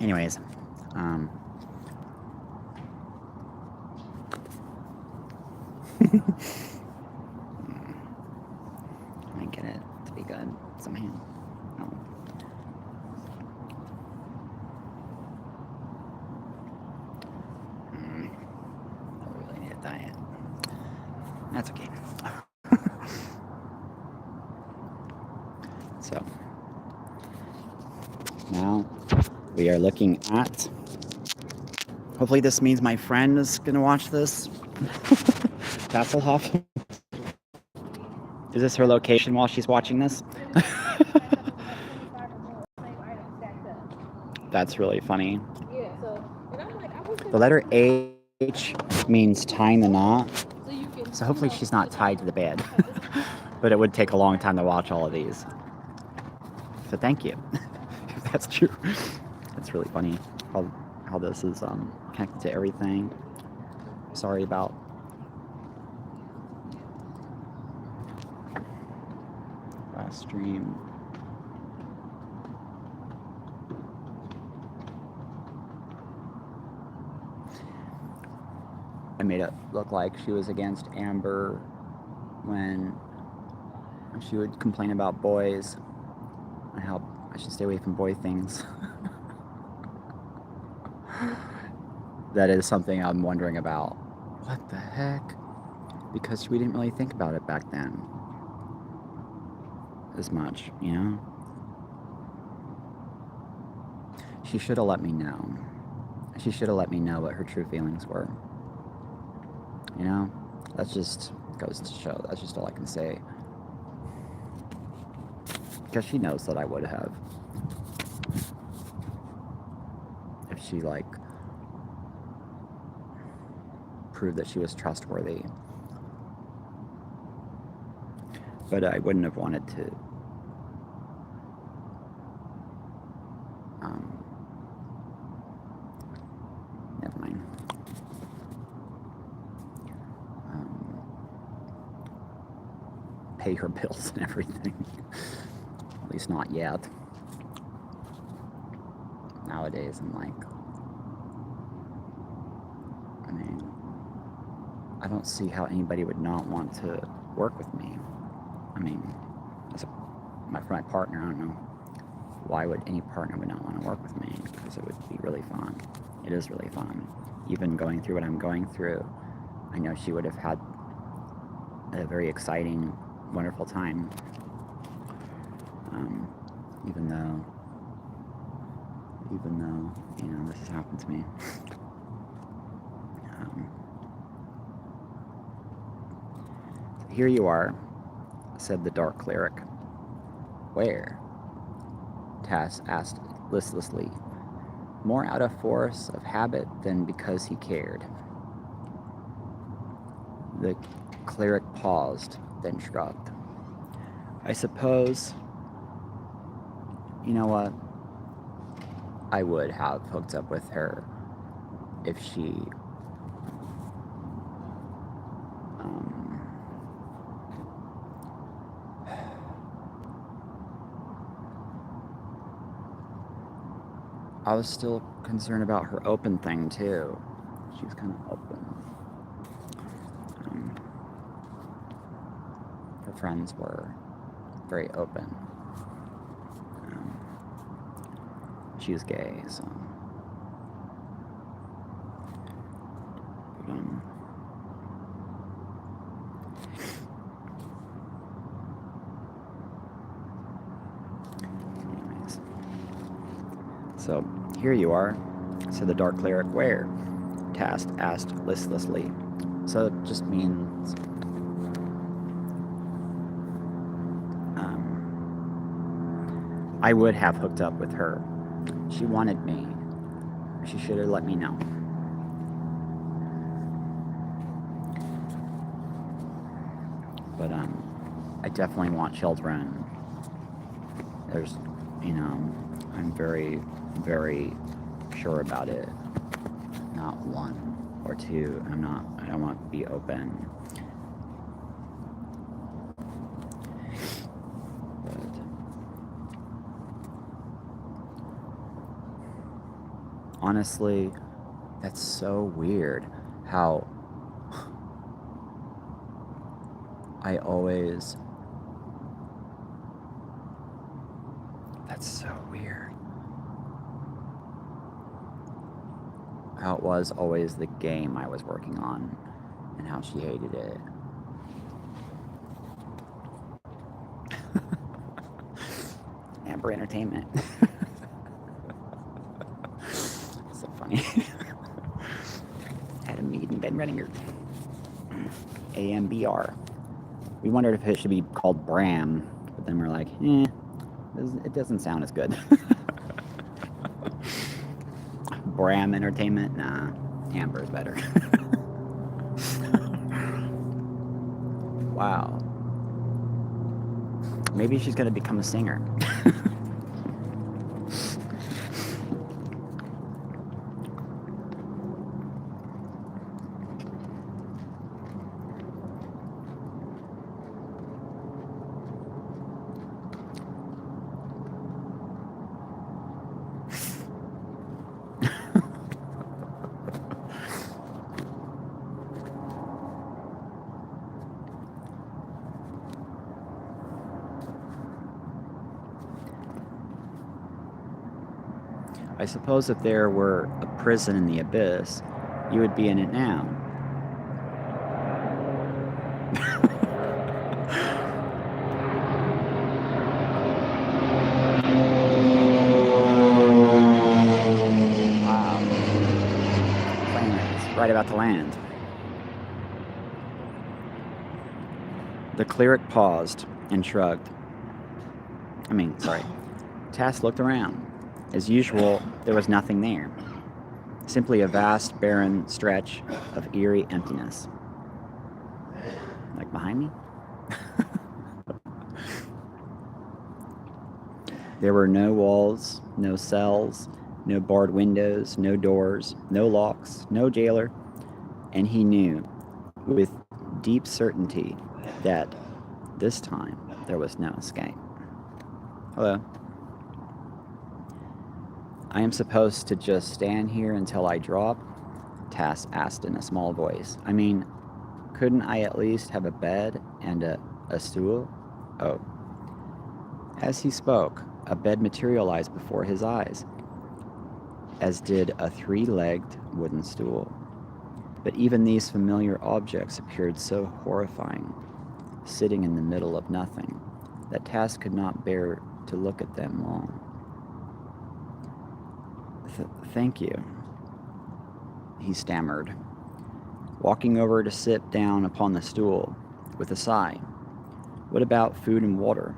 Anyways, um, I get it to be good somehow. No. I really need a diet. That's okay. So now we are looking at. Hopefully, this means my friend is going to watch this. Tasselhoff. Is this her location while she's watching this? That's really funny. The letter H means tying the knot. So hopefully she's not tied to the bed. But it would take a long time to watch all of these. So thank you. If that's true. That's really funny how this is connected to everything. Sorry about last stream. I made it look like she was against Amber when she would complain about boys and how I should stay away from boy things. That is something I'm wondering about. What the heck? Because we didn't really think about it back then as much, you know? She should have let me know. She should have let me know what her true feelings were. You know? That just goes to show. That's just all I can say. Because she knows that I would have. If she, like, proved that she was trustworthy. But I wouldn't have wanted to never mind. Pay her bills and everything. At least not yet. Nowadays, I'm like, I mean, I don't see how anybody would not want to work with me. I mean, as my partner, I don't know why would any partner would not want to work with me, because it would be really fun. It is really fun. Even going through what I'm going through, I know she would have had a very exciting, wonderful time. Even though, you know, this has happened to me. Here you are, said the dark cleric. Where? Tass asked listlessly, more out of force of habit than because he cared. The cleric paused, then shrugged. I suppose, you know what? I would have hooked up with her if she I was still concerned about her open thing too. She was kind of open. Her friends were very open. She was gay, so. But, anyways. So, here you are, said the dark cleric. Where? Tass asked listlessly. So it just means I would have hooked up with her. She wanted me. She should have let me know. But I definitely want children. There's, you know, I'm very, very sure about it. Not one or two. I don't want to be open. Honestly, that's so weird how I always. That's so weird. How it was always the game I was working on and how she hated it. Amber Entertainment. So funny. Adam Mead and Ben Redinger. AMBR. We wondered if it should be called Bram, but then we're like, it doesn't sound as good. Bram Entertainment? Nah, Amber's better. Wow. Maybe she's going to become a singer. I suppose if there were a prison in the abyss, you would be in it now. Wow. Plane is right about to land. The cleric paused and shrugged. Tass looked around. As usual, there was nothing there. Simply a vast, barren stretch of eerie emptiness. Like behind me? There were no walls, no cells, no barred windows, no doors, no locks, no jailer, and he knew with deep certainty that this time there was no escape. Hello. I am supposed to just stand here until I drop? Tass asked in a small voice. I mean, couldn't I at least have a bed and a stool? Oh. As he spoke, a bed materialized before his eyes, as did a 3-legged wooden stool. But even these familiar objects appeared so horrifying, sitting in the middle of nothing, that Tass could not bear to look at them long. Thank you, he stammered, walking over to sit down upon the stool with a sigh. What about food and water?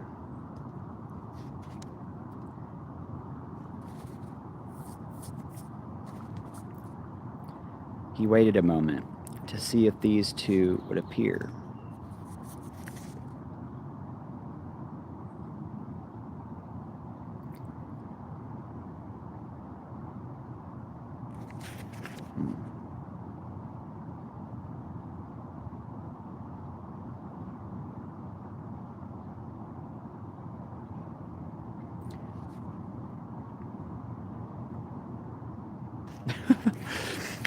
He waited a moment to see if these two would appear.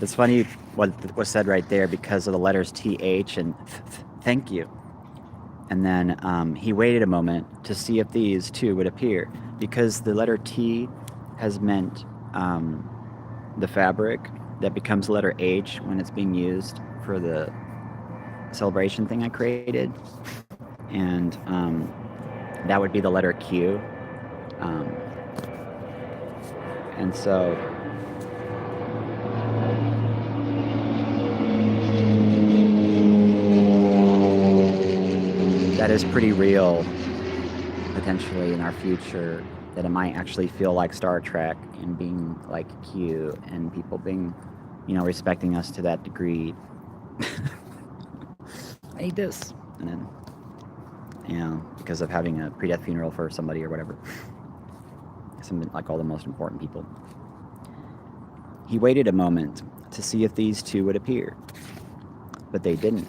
It's funny what was said right there because of the letters TH and thank you. And then he waited a moment to see if these two would appear because the letter T has meant the fabric that becomes the letter H when it's being used for the celebration thing I created. And that would be the letter Q. And so that is pretty real, potentially, in our future, that it might actually feel like Star Trek and being like Q and people being, respecting us to that degree. I need this. And then, because of having a pre-death funeral for somebody or whatever. Something like all the most important people. He waited a moment to see if these two would appear, but they didn't.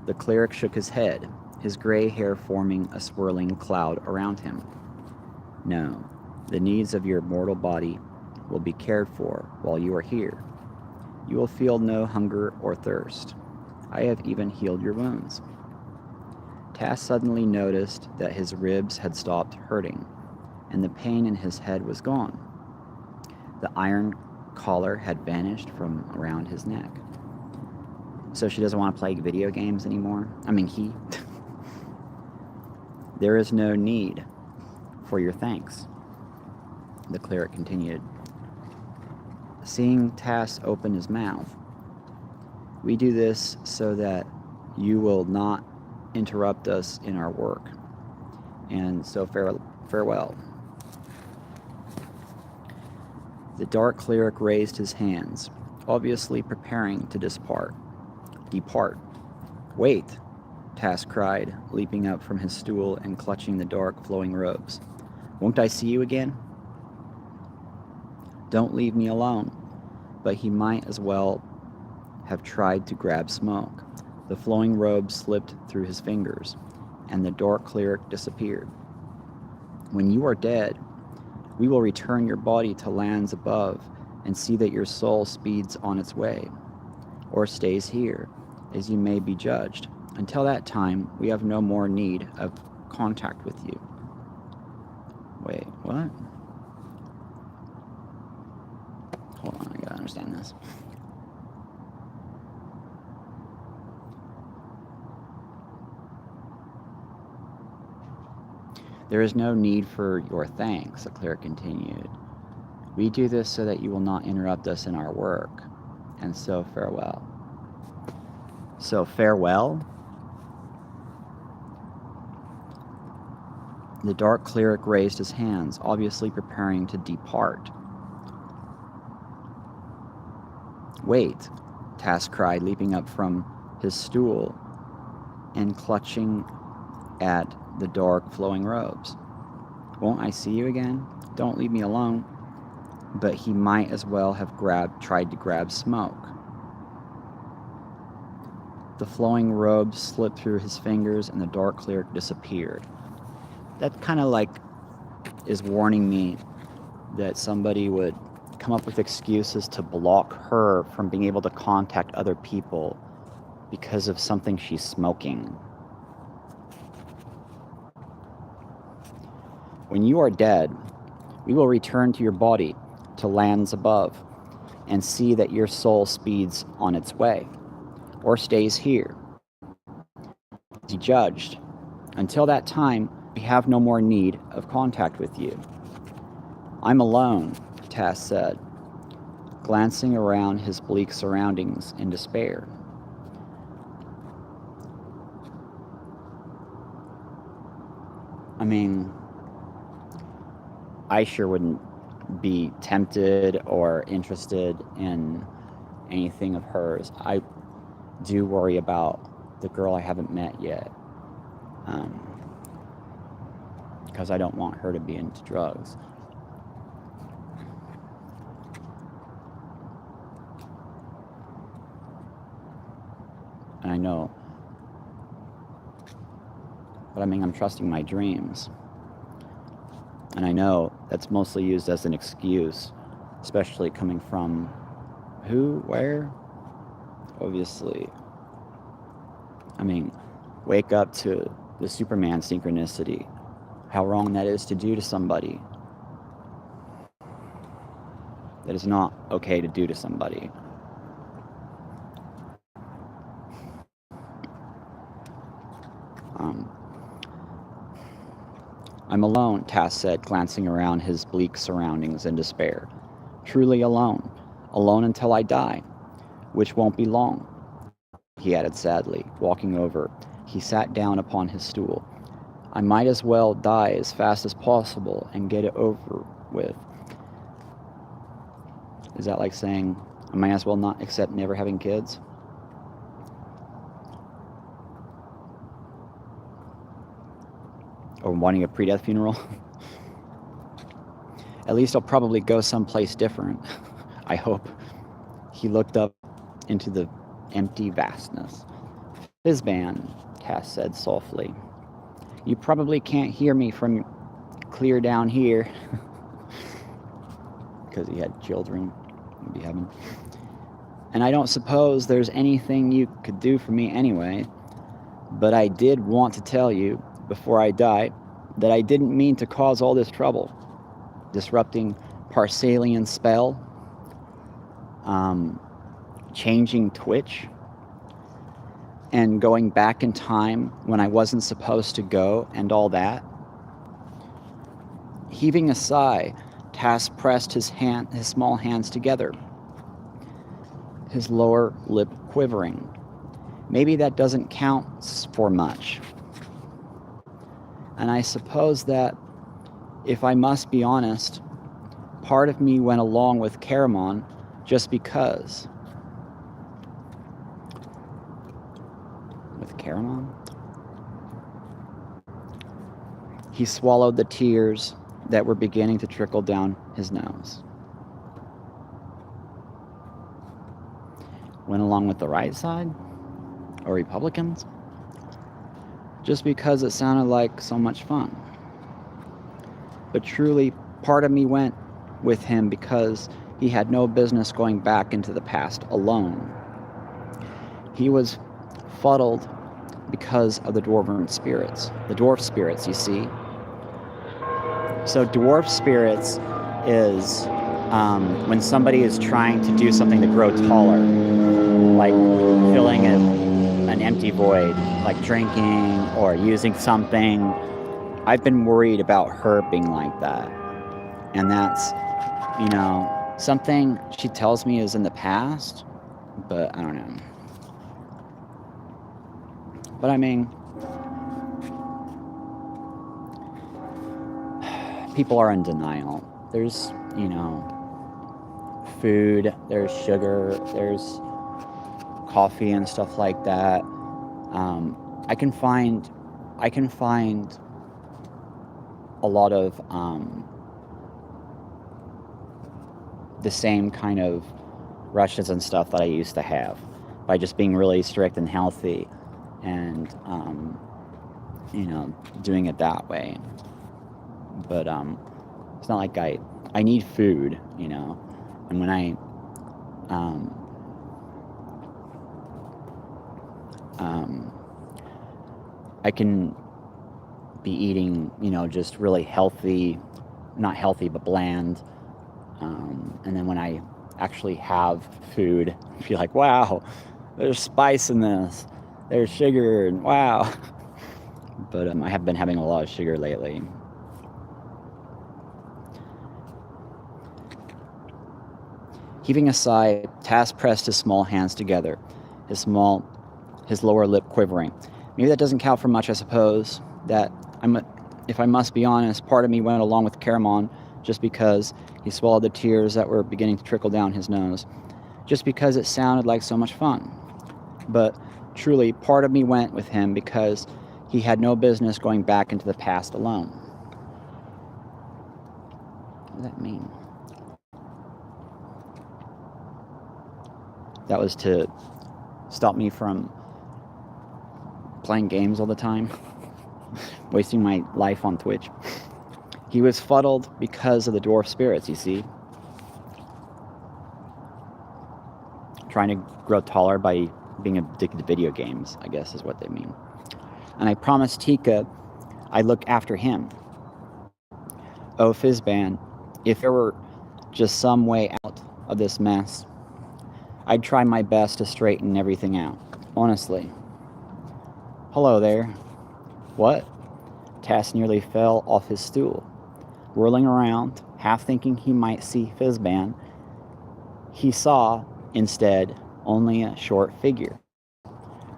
The cleric shook his head, his gray hair forming a swirling cloud around him. No, the needs of your mortal body will be cared for while you are here. You will feel no hunger or thirst. I have even healed your wounds. Tass suddenly noticed that his ribs had stopped hurting, and the pain in his head was gone. The iron collar had vanished from around his neck. So she doesn't want to play video games anymore? I mean, he. There is no need for your thanks, the cleric continued. Seeing Tass open his mouth, we do this so that you will not interrupt us in our work. And so farewell. The dark cleric raised his hands, obviously preparing to depart. Wait, Tass cried, leaping up from his stool and clutching the dark, flowing robes. Won't I see you again? Don't leave me alone. But he might as well have tried to grab Smoke. The flowing robe slipped through his fingers, and the dark cleric disappeared. When you are dead, we will return your body to lands above and see that your soul speeds on its way, or stays here, as you may be judged. Until that time, we have no more need of contact with you. Wait, what? Hold on, I gotta understand this. There is no need for your thanks, the cleric continued. We do this so that you will not interrupt us in our work, and so farewell. So farewell? The dark cleric raised his hands, obviously preparing to depart. Wait, Tass cried, leaping up from his stool and clutching at the dark, flowing robes. Won't I see you again? Don't leave me alone. But he might as well have tried to grab Smoke. The flowing robes slipped through his fingers and the dark cleric disappeared. That kind of like is warning me that somebody would come up with excuses to block her from being able to contact other people because of something she's smoking. When you are dead, we will return to your body, to lands above, and see that your soul speeds on its way, or stays here, as you judged. Until that time, we have no more need of contact with you. I'm alone, Tass said, glancing around his bleak surroundings in despair. I mean, I sure wouldn't be tempted or interested in anything of hers. I do worry about the girl I haven't met yet, because I don't want her to be into drugs. And I know, but I mean, I'm trusting my dreams. And I know that's mostly used as an excuse, especially coming from who, where? Obviously. I mean, wake up to the Superman synchronicity. How wrong that is to do to somebody. That is not okay to do to somebody. I'm alone, Tass said, glancing around his bleak surroundings in despair. Truly alone. Alone until I die, which won't be long, he added sadly, walking over. He sat down upon his stool. I might as well die as fast as possible and get it over with. Is that like saying, I might as well not accept never having kids? Or wanting a pre-death funeral? At least I'll probably go someplace different. I hope. He looked up into the empty vastness. Fizzban, Tass said softly. You probably can't hear me from clear down here. Because he had children. He'd be having. And I don't suppose there's anything you could do for me anyway. But I did want to tell you, before I die, that I didn't mean to cause all this trouble. Disrupting Parsalian's spell. Changing Twitch. And going back in time when I wasn't supposed to go and all that. Heaving a sigh, Tass pressed his small hands together, his lower lip quivering. Maybe that doesn't count for much. And I suppose that, if I must be honest, part of me went along with Caramon just because. With Caramon? He swallowed the tears that were beginning to trickle down his nose. Went along with the right side? Or Republicans? Just because it sounded like so much fun. But truly, part of me went with him because he had no business going back into the past alone. He was fuddled because of the dwarven spirits. The dwarf spirits, you see. So dwarf spirits is when somebody is trying to do something to grow taller, like filling an empty void, like drinking or using something. I've been worried about her being like that. And that's, something she tells me is in the past, but I don't know. But I mean, people are in denial. There's, food, there's sugar, there's coffee and stuff like that. I can find a lot of the same kind of rushes and stuff that I used to have by just being really strict and healthy and doing it that way. But it's not like I need food, and when I can be eating, just really healthy, not healthy, but bland. And then when I actually have food, I feel like, wow, there's spice in this. There's sugar, and wow. But I have been having a lot of sugar lately. Heaving a sigh, Tass pressed his small hands together, his lower lip quivering. Maybe that doesn't count for much, I suppose. If I must be honest, part of me went along with Caramon just because he swallowed the tears that were beginning to trickle down his nose. Just because it sounded like so much fun. But truly, part of me went with him because he had no business going back into the past alone. What does that mean? That was to stop me from playing games all the time, wasting my life on Twitch. He was fuddled because of the dwarf spirits, you see. Trying to grow taller by being addicted to video games, I guess is what they mean. And I promised Tika I'd look after him. Oh, Fizban, if there were just some way out of this mess, I'd try my best to straighten everything out, honestly. Hello there. What? Tass nearly fell off his stool. Whirling around, half thinking he might see Fizban, he saw, instead, only a short figure.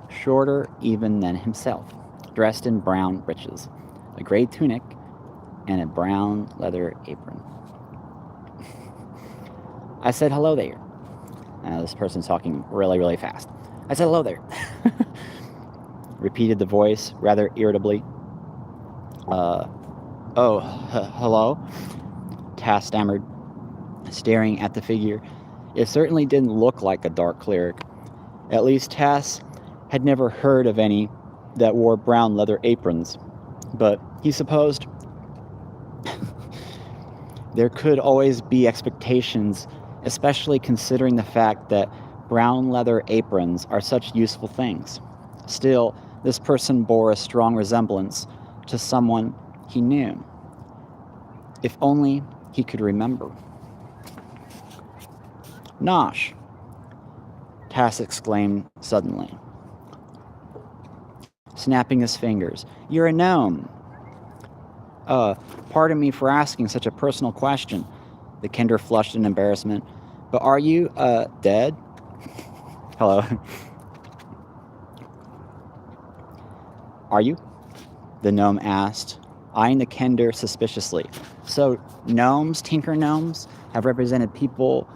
Shorter even than himself, dressed in brown breeches, a gray tunic, and a brown leather apron. I said hello there. This person's talking really, really fast. I said hello there. Repeated the voice, rather irritably. Hello? Tass stammered, staring at the figure. It certainly didn't look like a dark cleric. At least Tass had never heard of any that wore brown leather aprons. But he supposed There could always be expectations, especially considering the fact that brown leather aprons are such useful things. Still, this person bore a strong resemblance to someone he knew. If only he could remember. Nosh, Tass exclaimed suddenly, snapping his fingers. You're a gnome. Pardon me for asking such a personal question. The Kender flushed in embarrassment. But are you, dead? Hello. Are you? The gnome asked, eyeing the Kender suspiciously. So, gnomes, tinker gnomes, have represented people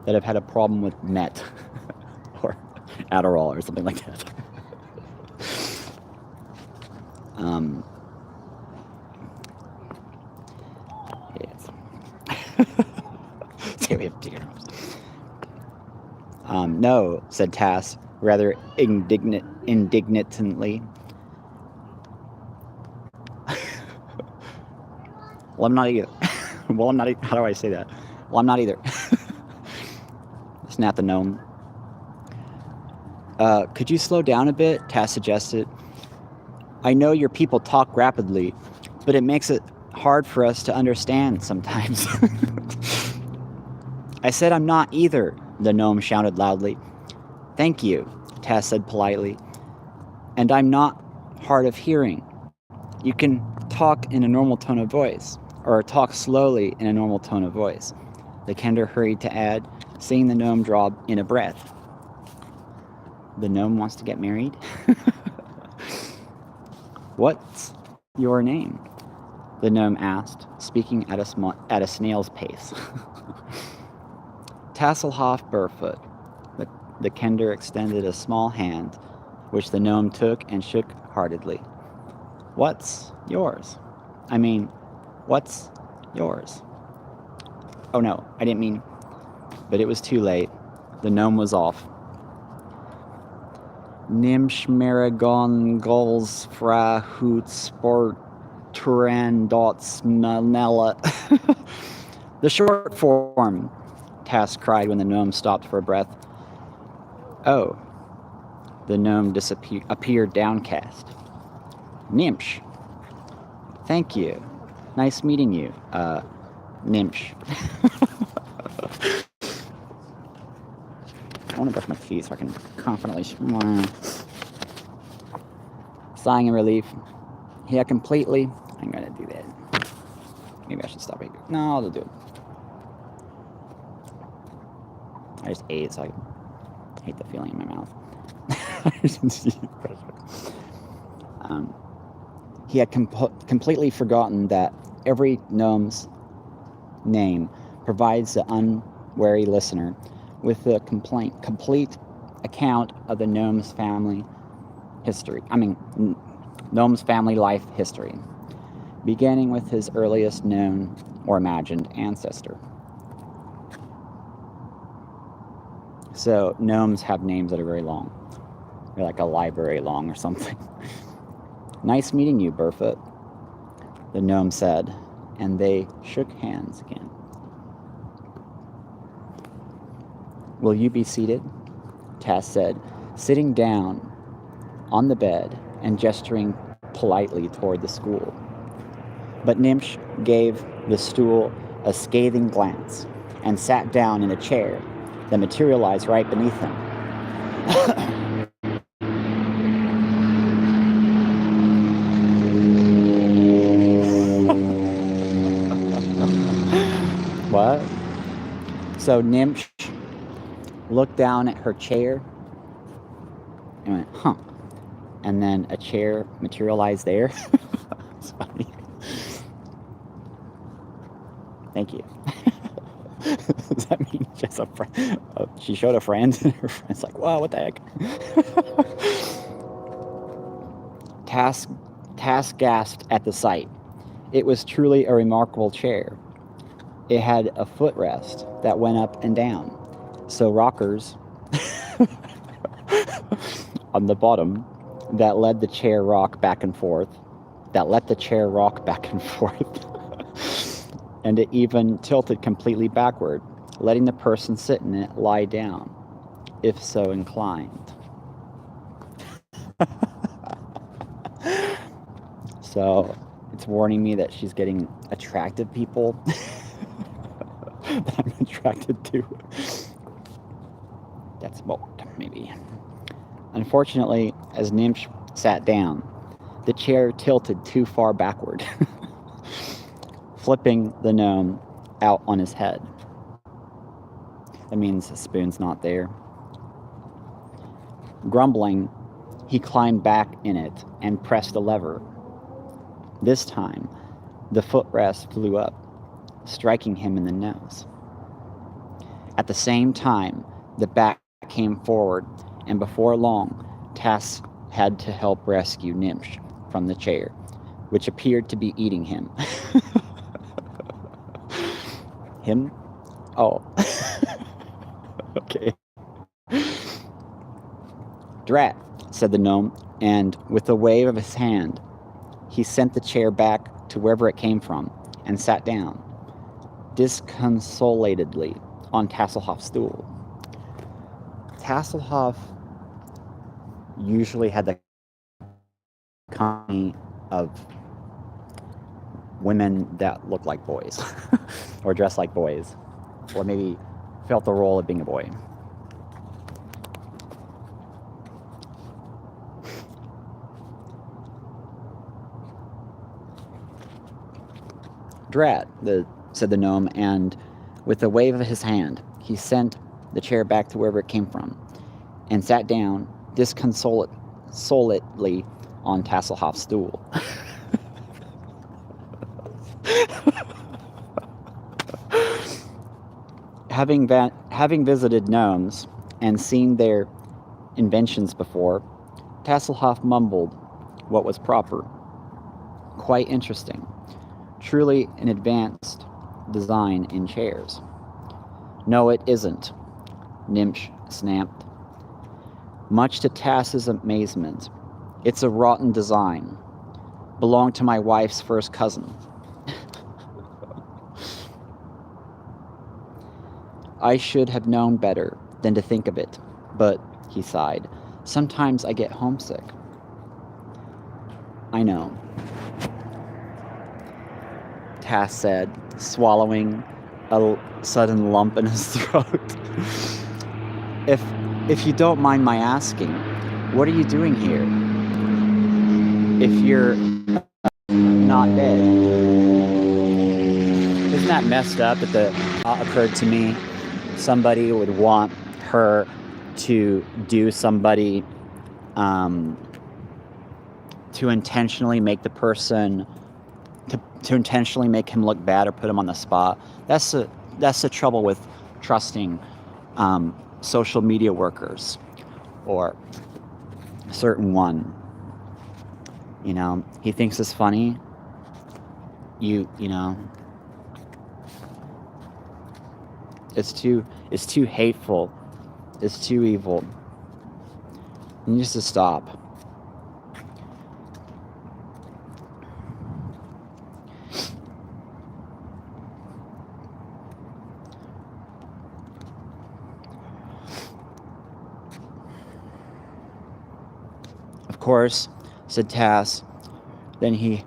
that have had a problem with Met or Adderall or something like that. Yes. So we have tinker gnomes. No, said Tass, rather indignantly. Well, I'm not either. Well, I'm not. How do I say that? Well, I'm not either. Snapped the gnome. Could you slow down a bit? Tass suggested. I know your people talk rapidly, but it makes it hard for us to understand sometimes. I said I'm not either, the gnome shouted loudly. Thank you, Tass said politely. And I'm not hard of hearing. You can talk in a normal tone of voice, or talk slowly in a normal tone of voice. The Kender hurried to add, seeing the gnome draw in a breath. The gnome wants to get married? What's your name? The gnome asked, speaking at a snail's pace. Tasselhoff Burfoot. The Kender extended a small hand, which the gnome took and shook heartedly. What's yours? I mean, what's yours? Oh no, I didn't mean... But it was too late. The gnome was off. Nimshmeragon Gulls Fra Hoot Sport Turan Dots Manella. The short form, Tass cried when the gnome stopped for a breath. Oh. The gnome appeared downcast. Nimsh. Thank you. Nice meeting you, Nimsh. I want to brush my teeth so I can confidently... Sighing in relief, he had completely... I'm going to do that. Maybe I should stop right here. No, I'll do it. I just ate, so I hate the feeling in my mouth. He had completely forgotten that every gnome's name provides the unwary listener with a complete account of the gnome's family history. Gnome's family life history, beginning with his earliest known or imagined ancestor. So gnomes have names that are very long. They're like a library long or something. Nice meeting you, Burfoot, the gnome said, and they shook hands again. Will you be seated? Tass said, sitting down on the bed and gesturing politely toward the school. But Nimsh gave the stool a scathing glance and sat down in a chair that materialized right beneath him. What? So Nimsh looked down at her chair and went, huh. And then a chair materialized there. It's funny. Thank you. Does that mean just a friend? She showed a friend, and her friend's like, wow, what the heck? Tass gasped at the sight. It was truly a remarkable chair. It had a footrest that went up and down, so rockers on the bottom that let the chair rock back and forth, and it even tilted completely backward, letting the person sit in it lie down, if so inclined. So it's warning me that she's getting attractive people that I'm attracted to. That's bold, maybe. Unfortunately, as Nimsh sat down, the chair tilted too far backward, flipping the gnome out on his head. That means the spoon's not there. Grumbling, he climbed back in it and pressed the lever. This time, the footrest flew up, striking him in the nose. At the same time, the back came forward, and before long, Tass had to help rescue Nimsh from the chair, which appeared to be eating him. Him? Oh. Okay. Drat, said the gnome, and with a wave of his hand, he sent the chair back to wherever it came from and sat down, disconsolatedly, on Tasselhoff's stool. Tasselhoff usually had the company of women that looked like boys or dressed like boys, or maybe felt the role of being a boy. Drat, said the gnome, and with a wave of his hand, he sent the chair back to wherever it came from and sat down disconsolately on Tasselhoff's stool. Having visited gnomes and seen their inventions before, Tasselhoff mumbled what was proper. Quite interesting. Truly an advanced design in chairs. No, it isn't, Nimsh snapped. Much to Tass's amazement, it's a rotten design. Belonged to my wife's first cousin. I should have known better than to think of it, but, he sighed, sometimes I get homesick. I know, Tass said, swallowing a sudden lump in his throat. If you don't mind my asking, what are you doing here? If you're not dead. Isn't that messed up that the thought occurred to me? Somebody would want her to do somebody to intentionally make the person to intentionally make him look bad or put him on the spot. That's the trouble with trusting social media workers or a certain one. You know, he thinks it's funny. You know, it's too hateful. It's too evil. You need to stop. Of course, said Tass. Then he,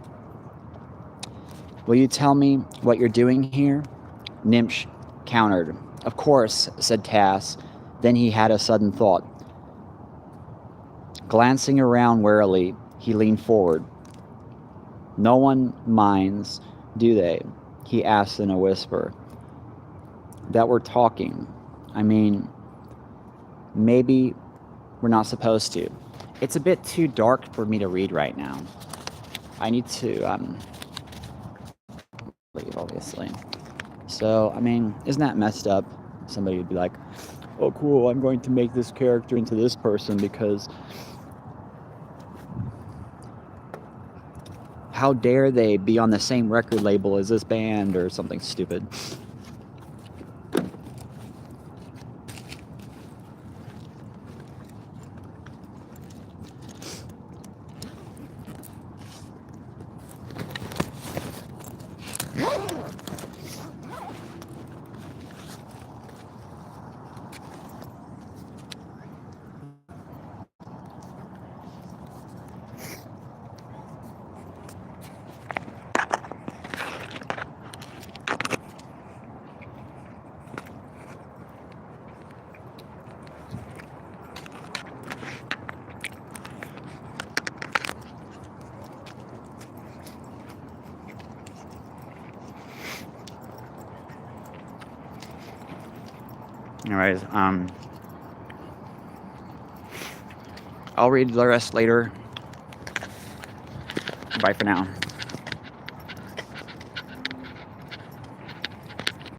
will you tell me what you're doing here? Nimsh countered. Of course, said Tass. Then he had a sudden thought. Glancing around warily, he leaned forward. No one minds, do they? He asked in a whisper. That we're talking. I mean, maybe we're not supposed to. It's a bit too dark for me to read right now. I need to leave, obviously. So, I mean, isn't that messed up? Somebody would be like, oh, cool, I'm going to make this character into this person because how dare they be on the same record label as this band or something stupid. Anyways, I'll read the rest later. Bye for now.